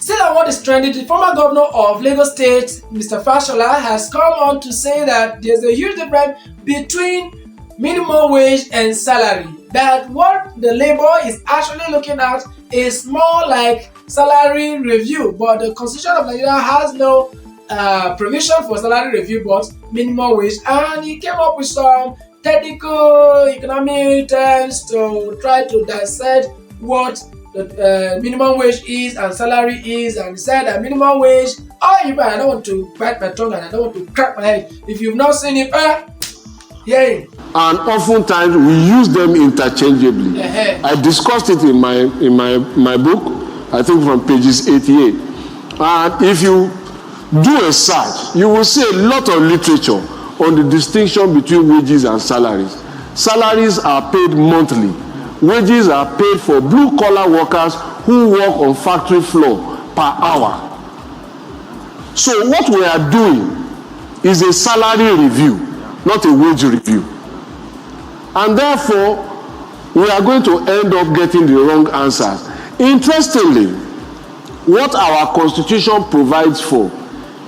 Still on what is trending, the former governor of Lagos State, Mr. Fashola, has come on to say that there's a huge difference between minimum wage and salary. That what the labor is actually looking at is more like salary review, but the Constitution of Nigeria has no provision for salary review but minimum wage, and he came up with some technical economic terms to try to dissect what the minimum wage is and salary is, and said that minimum wage, I don't want to bite my tongue and I don't want to crack my head. If you've not seen it, hear him. And oftentimes we use them interchangeably. I discussed it in my book, I think from pages 88. And if you do a search, you will see a lot of literature on the distinction between wages and salaries. Salaries are paid monthly. Wages are paid for blue-collar workers who work on factory floor per hour. So what we are doing is a salary review, not a wage review. And therefore, we are going to end up getting the wrong answers. Interestingly, what our Constitution provides for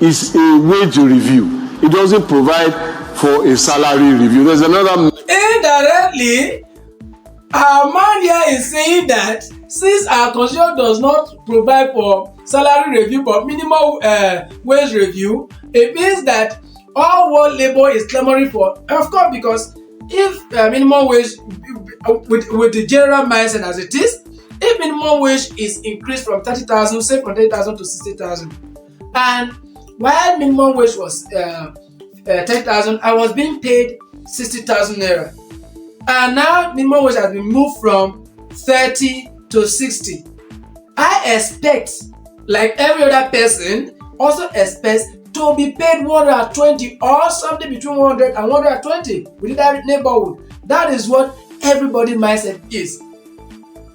is a wage review. It doesn't provide for a salary review. There's another... Indirectly, our man here is saying that since our Constitution does not provide for salary review but minimum wage review, it means that all what labor is clamoring for, of course, because if minimum wage, with the general mindset as it is, if minimum wage is increased from 30,000, say from 30,000 to 60,000, and while minimum wage was 10,000, I was being paid 60,000 naira. And now minimum wage has been moved from 30 to 60. I expect, like every other person, also expects to be paid 120 or something between 100 and 120 within that neighborhood. That is what everybody's mindset is.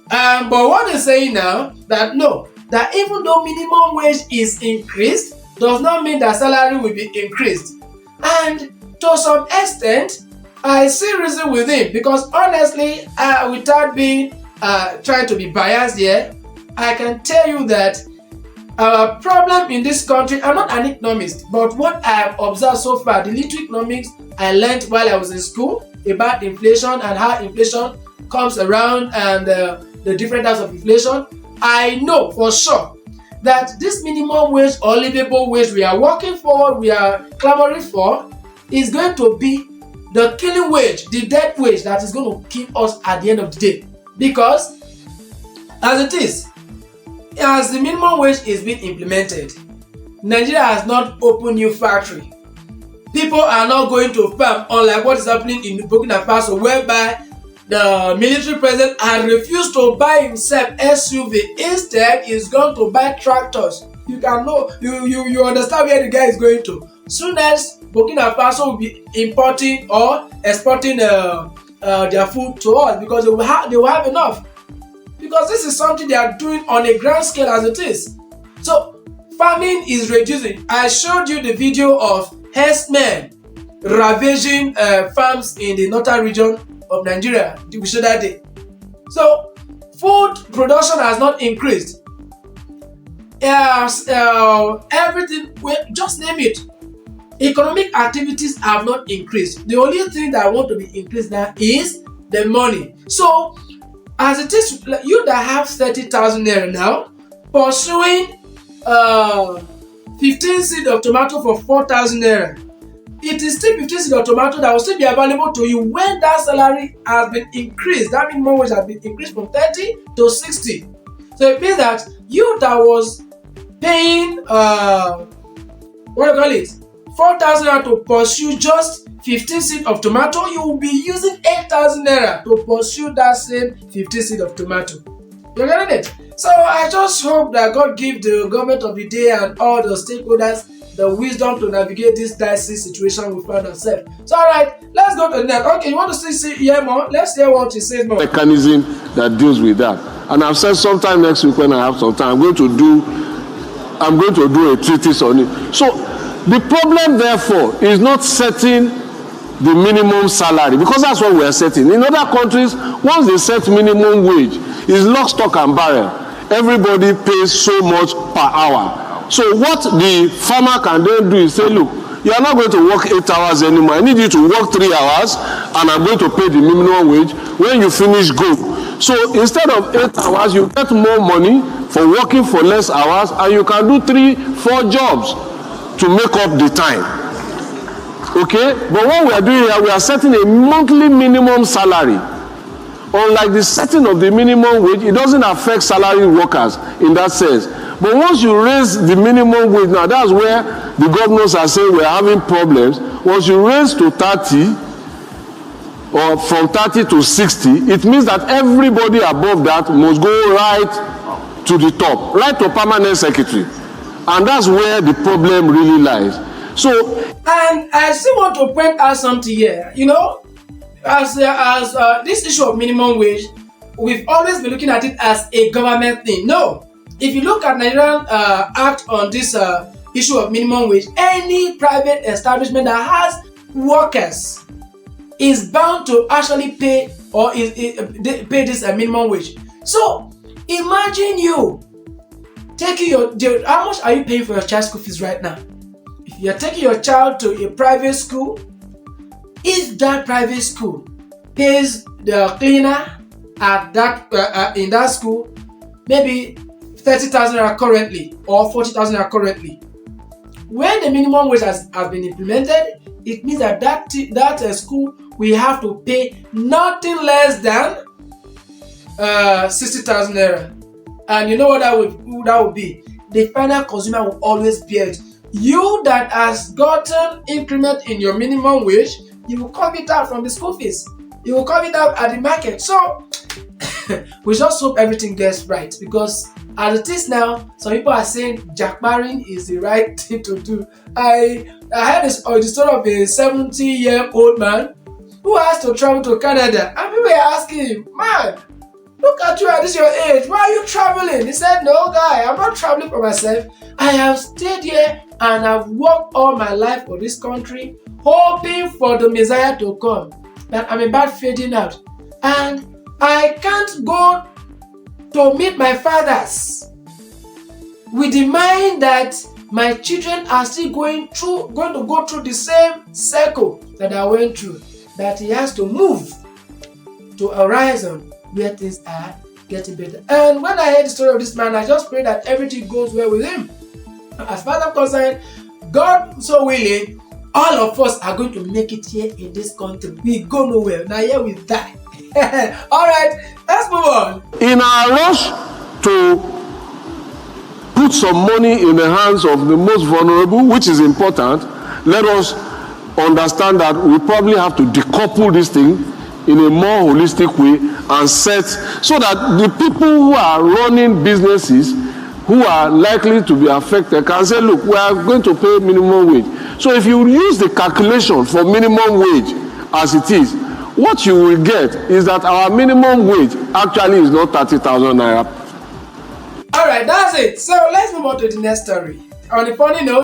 But what they're saying now, that no, that even though minimum wage is increased, does not mean that salary will be increased. And to some extent, I see reason with him, because honestly, without being trying to be biased here, I can tell you that our problem in this country, I'm not an economist, but what I have observed so far, the little economics I learned while I was in school about inflation and how inflation comes around and the different types of inflation, I know for sure that this minimum wage or livable wage we are working for, we are clamoring for, is going to be the killing wage, the death wage that is going to kill us at the end of the day. Because as it is, as the minimum wage is being implemented, Nigeria has not opened new factory. People are not going to farm, unlike what is happening in Burkina Faso, whereby the military president has refused to buy himself SUV. Instead, he's going to buy tractors. You can know, you understand where the guy is going to. Soon as Burkina Faso will be importing or exporting their food to us, because they will have enough. Because this is something they are doing on a grand scale as it is. So farming is reducing. I showed you the video of herdsmen ravaging farms in the northern region of Nigeria. We showed that day. So food production has not increased. Everything, just name it. Economic activities have not increased. The only thing that want to be increased now is the money. So as it is, you that have 30,000 naira now, pursuing 15 seed of tomato for 4,000 naira, it is still 15 seed of tomato that will still be available to you when that salary has been increased. That minimum wage has been increased from 30 to 60. So it means that you that was paying 4,000 naira to pursue just 15 seed of tomato, you will be using 8,000 naira to pursue that same 15 seed of tomato. You getting it? So I just hope that God give the government of the day and all the stakeholders the wisdom to navigate this dicey situation we find ourselves. So alright, let's go to the next. Okay, you want to hear more? Let's hear what he says more. Mechanism that deals with that. And I've said sometime next week when I have some time, I'm going to do a treatise on it. So the problem therefore is not setting the minimum salary, because that's what we are setting. In other countries, once they set minimum wage, it's lock, stock and barrel. everybody pays so much per hour. So what the farmer can then do is say, look, you are not going to work 8 hours anymore. I need you to work 3 hours, and I'm going to pay the minimum wage. When you finish, go. So instead of 8 hours, you get more money for working for less hours, and you can do 3-4 jobs to make up the time. Okay? But what we are doing here, we are setting a monthly minimum salary. Unlike the setting of the minimum wage, it doesn't affect salary workers in that sense. But once you raise the minimum wage, now that's where the governors are saying we're having problems. Once you raise to 30, or from 30 to 60, it means that everybody above that must go right to the top, right to permanent secretary. And that's where the problem really lies. So, and I still want to point out something here. You know, as this issue of minimum wage, we've always been looking at it as a government thing. No, if you look at Nigerian Act on this issue of minimum wage, any private establishment that has workers is bound to actually pay or pay this minimum wage. So imagine you taking how much are you paying for your child's school fees right now? If you're taking your child to a private school, if that private school pays the cleaner at that in that school maybe 30,000 naira currently or 40,000 naira currently, when the minimum wage has been implemented, it means that school will have to pay nothing less than 60,000 naira. And you know what that would be? The final consumer will always bear it. You that has gotten increment in your minimum wage, you will come it out from the school fees. You will come it out at the market. So we just hope everything gets right, because as it is now, some people are saying jackbarring is the right thing to do. I heard the story of a 70-year-old man who has to travel to Canada, and people are asking him, man, look at you at this your age, why are you traveling? He said, no guy, I'm not traveling for myself. I have stayed here and I've worked all my life for this country, hoping for the Messiah to come. That I'm about fading out, and I can't go to meet my fathers with the mind that my children are still going to go through the same circle that I went through. That he has to move to a horizon where things are getting better. And when I heard the story of this man, I just pray that everything goes well with him. As far as I'm concerned, God so willing, all of us are going to make it here in this country. We go nowhere. Now here we die. All right, let's move on. In our rush to put some money in the hands of the most vulnerable, which is important, let us understand that we probably have to decouple this thing in a more holistic way and set so that the people who are running businesses who are likely to be affected can say, look, we are going to pay minimum wage. So if you use the calculation for minimum wage as it is, what you will get is that our minimum wage actually is not 30,000 naira. All right, that's it. So let's move on to the next story. On a funny note,